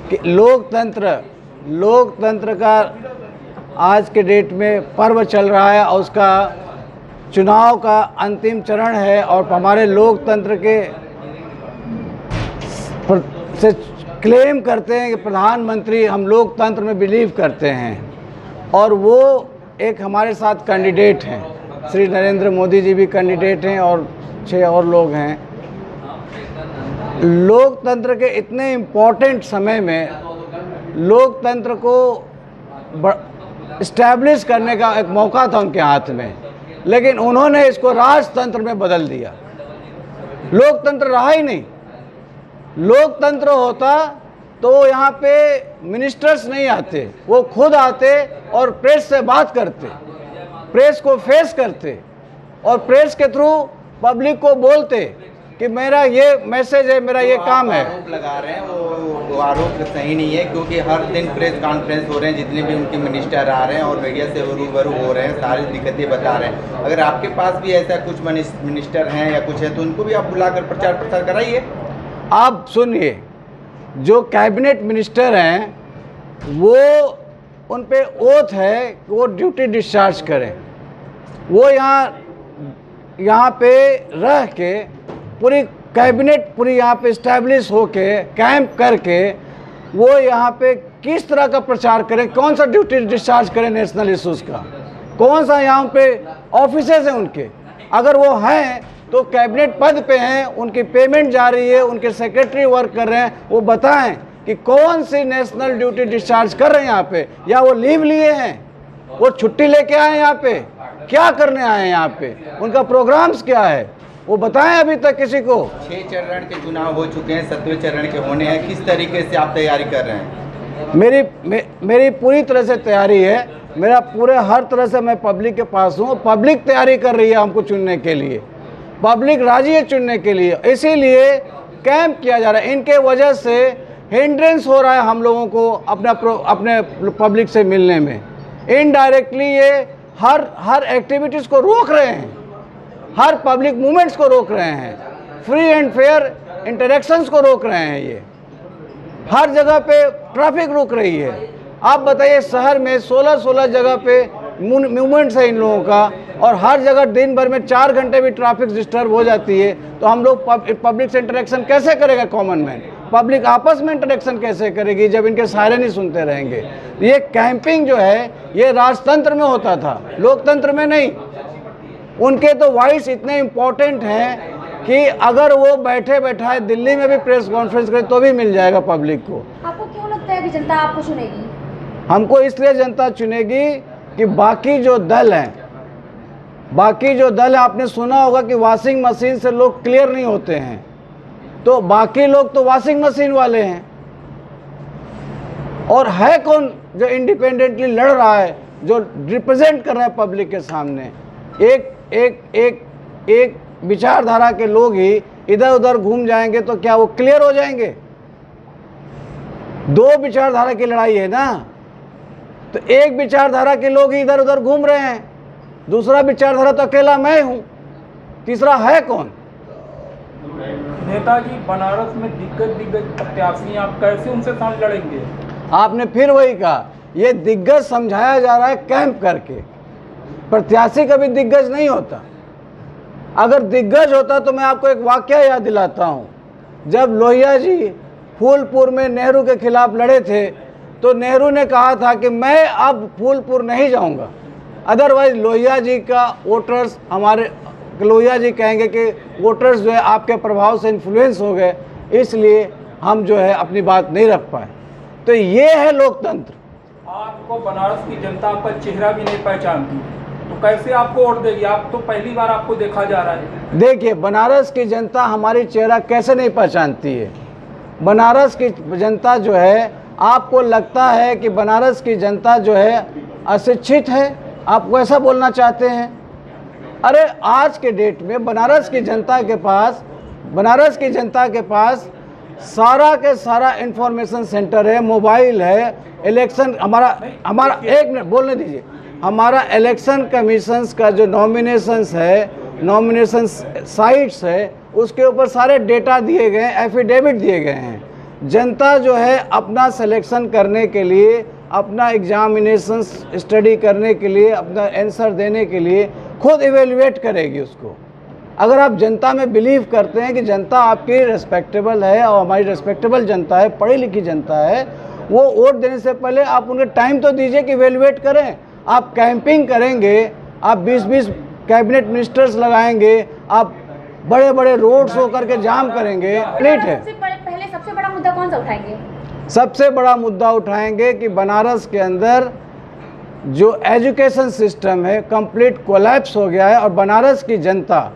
कि लोकतंत्र का आज के डेट में पर्व चल रहा है और उसका चुनाव का अंतिम चरण है और हमारे लोकतंत्र के से क्लेम करते हैं कि प्रधानमंत्री हम लोकतंत्र में बिलीव करते हैं और वो एक हमारे साथ कैंडिडेट हैं। श्री नरेंद्र मोदी जी भी कैंडिडेट हैं और 6 और लोग हैं। लोकतंत्र के इतने इम्पोर्टेंट समय में लोकतंत्र को इस्टेब्लिश करने का एक मौका था उनके हाथ में, लेकिन उन्होंने इसको राजतंत्र में बदल दिया। लोकतंत्र रहा ही नहीं। लोकतंत्र होता तो यहाँ पे मिनिस्टर्स नहीं आते, वो खुद आते और प्रेस से बात करते, प्रेस को फेस करते और प्रेस के थ्रू पब्लिक को बोलते कि मेरा ये मैसेज है, मेरा ये काम है। आरोप लगा रहे हैं वो आरोप सही नहीं है, क्योंकि हर दिन प्रेस कॉन्फ्रेंस हो रहे हैं, जितने भी उनके मिनिस्टर आ रहे हैं और मीडिया से रूबरू हो रहे हैं, सारी दिक्कतें बता रहे हैं। अगर आपके पास भी ऐसा कुछ मिनिस्टर हैं या कुछ है तो उनको भी आप बुलाकर प्रचार प्रसार कराइए। आप सुनिए, जो कैबिनेट मिनिस्टर हैं वो उन पे ओथ है कि वो ड्यूटी डिस्चार्ज करें। वो यहाँ पे रह के पूरी कैबिनेट पूरी यहाँ पे इस्टेब्लिश होके कैंप करके वो यहाँ पे किस तरह का प्रचार करें, कौन सा ड्यूटी डिस्चार्ज करें नेशनल इश्यूज़ का, कौन सा यहाँ पे ऑफिसेज हैं उनके। अगर वो हैं तो कैबिनेट पद पे हैं, उनकी पेमेंट जा रही है, उनके सेक्रेटरी वर्क कर रहे हैं, वो बताएं कि कौन सी नेशनल ड्यूटी डिस्चार्ज कर रहे हैं यहाँ पे, या वो लीव लिए हैं, वो छुट्टी लेके आए हैं यहाँ पे, क्या करने आए हैं यहाँ पे, उनका प्रोग्राम्स क्या है, वो बताएं अभी तक किसी को। 6 चरण के चुनाव हो चुके हैं, 7वें चरण के होने हैं, किस तरीके से आप तैयारी कर रहे हैं? मेरी पूरी तरह से तैयारी है। मेरा पूरे हर तरह से मैं पब्लिक के पास हूँ। पब्लिक तैयारी कर रही है हमको चुनने के लिए, पब्लिक राजी है चुनने के लिए, इसीलिए कैंप किया जा रहा है। इनके वजह से हिंड्रेंस हो रहा है हम लोगों को अपने पब्लिक से मिलने में। इनडायरेक्टली ये हर एक्टिविटीज़ को रोक रहे हैं, हर पब्लिक मूवमेंट्स को रोक रहे हैं, फ्री एंड फेयर इंटरेक्शंस को रोक रहे हैं। ये हर जगह पे ट्रैफिक रुक रही है। आप बताइए, शहर में 16 जगह पे मूवमेंट्स है इन लोगों का और हर जगह दिन भर में 4 घंटे भी ट्रैफिक डिस्टर्ब हो जाती है, तो हम लोग पब्लिक से इंटरेक्शन कैसे करेगा? कॉमन मैन पब्लिक आपस में इंटरेक्शन कैसे करेगी जब इनके सायरन ही सुनते रहेंगे? ये कैंपिंग जो है ये राजतंत्र में होता था, लोकतंत्र में नहीं। उनके तो वॉइस इतने इम्पोर्टेंट हैं कि अगर वो बैठे बैठाए दिल्ली में भी प्रेस कॉन्फ्रेंस करें तो भी मिल जाएगा पब्लिक को। आपको क्यों लगता है कि जनता आपको चुनेगी? हमको इसलिए जनता चुनेगी कि बाकी जो दल हैं, आपने सुना होगा कि वॉशिंग मशीन से लोग क्लियर नहीं होते हैं, तो बाकी लोग तो वॉशिंग मशीन वाले हैं। और है कौन जो इंडिपेंडेंटली लड़ रहा है, जो रिप्रेजेंट कर रहा है पब्लिक के सामने? एक विचारधारा के लोग ही इधर उधर घूम जाएंगे तो क्या वो क्लियर हो जाएंगे? 2 विचारधारा की लड़ाई है ना, तो एक विचारधारा के लोग ही इधर उधर घूम रहे हैं, दूसरा विचारधारा तो अकेला मैं हूं, तीसरा है कौन? नेताजी, बनारस में दिग्गज प्रत्याशी, आप कैसे उनसे साथ लड़ेंगे? आपने फिर वही कहा, ये दिग्गज समझाया जा रहा है कैंप करके। प्रत्याशी कभी दिग्गज नहीं होता। अगर दिग्गज होता तो मैं आपको एक वाकया याद दिलाता हूं। जब लोहिया जी फूलपुर में नेहरू के खिलाफ लड़े थे तो नेहरू ने कहा था कि मैं अब फूलपुर नहीं जाऊंगा, अदरवाइज लोहिया जी का वोटर्स लोहिया जी कहेंगे कि वोटर्स जो है आपके प्रभाव से इन्फ्लुएंस हो गए, इसलिए हम जो है अपनी बात नहीं रख पाए। तो ये है लोकतंत्र। आपको बनारस की जनता आपका चेहरा भी नहीं पहचानती, तो कैसे आपको वोट देगी? आप तो पहली बार आपको देखा जा रहा है। देखिए, बनारस की जनता हमारी चेहरा कैसे नहीं पहचानती है? बनारस की जनता जो है, आपको लगता है कि बनारस की जनता जो है अशिक्षित है? आप वैसा बोलना चाहते हैं? अरे आज के डेट में बनारस की जनता के पास सारा के सारा इंफॉर्मेशन सेंटर है, मोबाइल है, इलेक्शन हमारा 1 मिनट बोलने दीजिए। हमारा इलेक्शन कमीशंस का जो नॉमिनेशन साइट्स है, उसके ऊपर सारे डेटा दिए गए हैं, एफिडेविट दिए गए हैं। जनता जो है अपना सिलेक्शन करने के लिए, अपना एग्जामिनेशन स्टडी करने के लिए, अपना आंसर देने के लिए खुद इवेल्युएट करेगी उसको। अगर आप जनता में बिलीव करते हैं कि जनता आपकी रेस्पेक्टेबल है और हमारी रेस्पेक्टेबल जनता है, पढ़ी लिखी जनता है, वो वोट देने से पहले आप उन्हें टाइम तो दीजिए कि इवेल्युएट करें। आप कैंपिंग करेंगे, आप 20-20 कैबिनेट मिनिस्टर्स लगाएंगे, आप बड़े बड़े रोड शो करके जाम करेंगे, प्लेट है। पहले सबसे बड़ा मुद्दा कौन सा उठाएंगे? सबसे बड़ा मुद्दा उठाएंगे कि बनारस के अंदर जो एजुकेशन सिस्टम है कंप्लीट कोलैप्स हो गया है और बनारस की जनता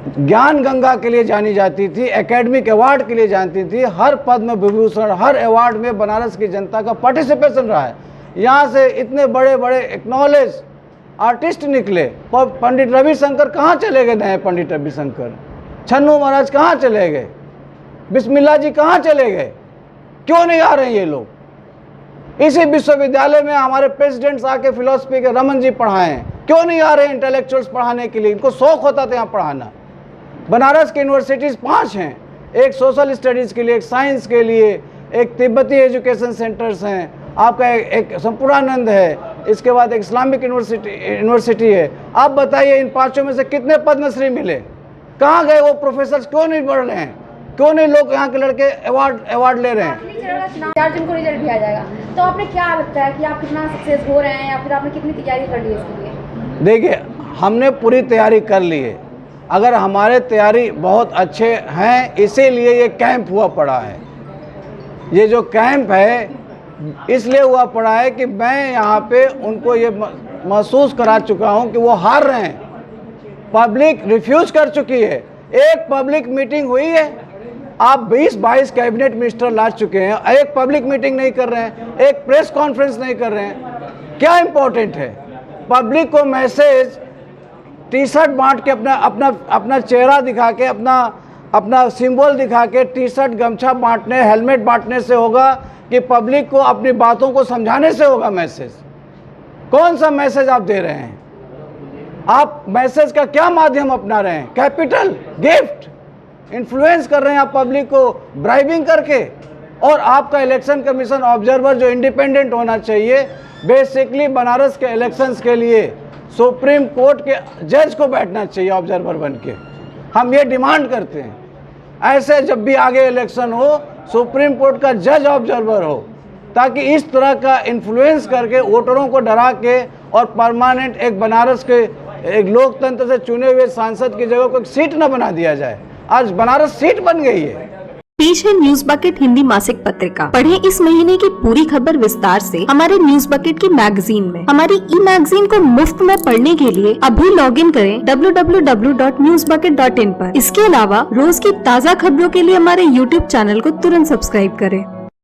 ज्ञान गंगा के लिए जानी जाती थी, एकेडमिक अवार्ड के लिए जानती थी, हर पद्म विभूषण, हर अवार्ड में बनारस की जनता का पार्टिसिपेशन रहा है। यहाँ से इतने बड़े बड़े एक्नॉलेज आर्टिस्ट निकले। पंडित रविशंकर कहाँ चले गए? नए पंडित रविशंकर, छन्नू महाराज कहाँ चले गए? बिस्मिल्लाह जी कहाँ चले गए? क्यों नहीं आ रहे हैं ये लोग? इसी विश्वविद्यालय में हमारे प्रेसिडेंट्स आके फिलोसफी के रमन जी पढ़ाए हैं, क्यों नहीं आ रहे हैं इंटेलेक्चुअल्स पढ़ाने के लिए? इनको शौक होता था यहाँ पढ़ाना। बनारस की यूनिवर्सिटीज़ 5 हैं, एक सोशल स्टडीज़ के लिए, एक साइंस के लिए, एक तिब्बती एजुकेशन सेंटर्स हैं, आपका एक संपूर्णानंद है, इसके बाद एक इस्लामिक यूनिवर्सिटी है। आप बताइए इन 5 में से कितने पद्मश्री मिले? कहाँ गए वो प्रोफेसर? क्यों नहीं बढ़ रहे हैं? क्यों नहीं लोग यहाँ के लड़के अवार्ड ले रहे हैं? 4 जून को रिजल्ट भी आ जाएगा, तो आपने क्या लगता है कि आप कितना सक्सेस हो रहे हैं या फिर आपने कितनी तैयारी कर ली है इसके लिए? देखिए, हमने पूरी तैयारी कर ली है। अगर हमारे तैयारी बहुत अच्छे हैं, इसीलिए ये कैंप हुआ पड़ा है। ये जो कैंप है इसलिए हुआ पड़ा है कि मैं यहाँ पे उनको ये महसूस करा चुका हूँ कि वो हार रहे हैं, पब्लिक रिफ्यूज कर चुकी है। एक पब्लिक मीटिंग हुई है, आप 20-22 कैबिनेट मिनिस्टर ला चुके हैं, एक पब्लिक मीटिंग नहीं कर रहे हैं, एक प्रेस कॉन्फ्रेंस नहीं कर रहे हैं। क्या इम्पोर्टेंट है? पब्लिक को मैसेज टी शर्ट बांट के अपना चेहरा दिखा के, अपना सिंबल दिखा के टी शर्ट गमछा बांटने, हेलमेट बांटने से होगा कि पब्लिक को अपनी बातों को समझाने से होगा मैसेज? कौन सा मैसेज आप दे रहे हैं? आप मैसेज का क्या माध्यम अपना रहे हैं? कैपिटल, गिफ्ट, इन्फ्लुएंस कर रहे हैं आप पब्लिक को ब्राइबिंग करके। और आपका इलेक्शन कमीशन ऑब्जर्वर जो इंडिपेंडेंट होना चाहिए, बेसिकली बनारस के इलेक्शंस के लिए सुप्रीम कोर्ट के जज को बैठना चाहिए ऑब्जर्वर बन के। हम ये डिमांड करते हैं, ऐसे जब भी आगे इलेक्शन हो सुप्रीम कोर्ट का जज ऑब्जर्वर हो, ताकि इस तरह का इन्फ्लुएंस करके वोटरों को डरा के और परमानेंट एक बनारस के एक लोकतंत्र से चुने हुए सांसद की जगह को एक सीट न बना दिया जाए। आज बनारस सीट बन गई है। पेश है न्यूज बकेट हिंदी मासिक पत्रिका। पढ़ें इस महीने की पूरी खबर विस्तार से हमारे न्यूज बकेट की मैगजीन में। हमारी ई मैगजीन को मुफ्त में पढ़ने के लिए अभी लॉगिन करें www.newsbucket.in पर। इसके अलावा रोज की ताज़ा खबरों के लिए हमारे YouTube चैनल को तुरंत सब्सक्राइब करें।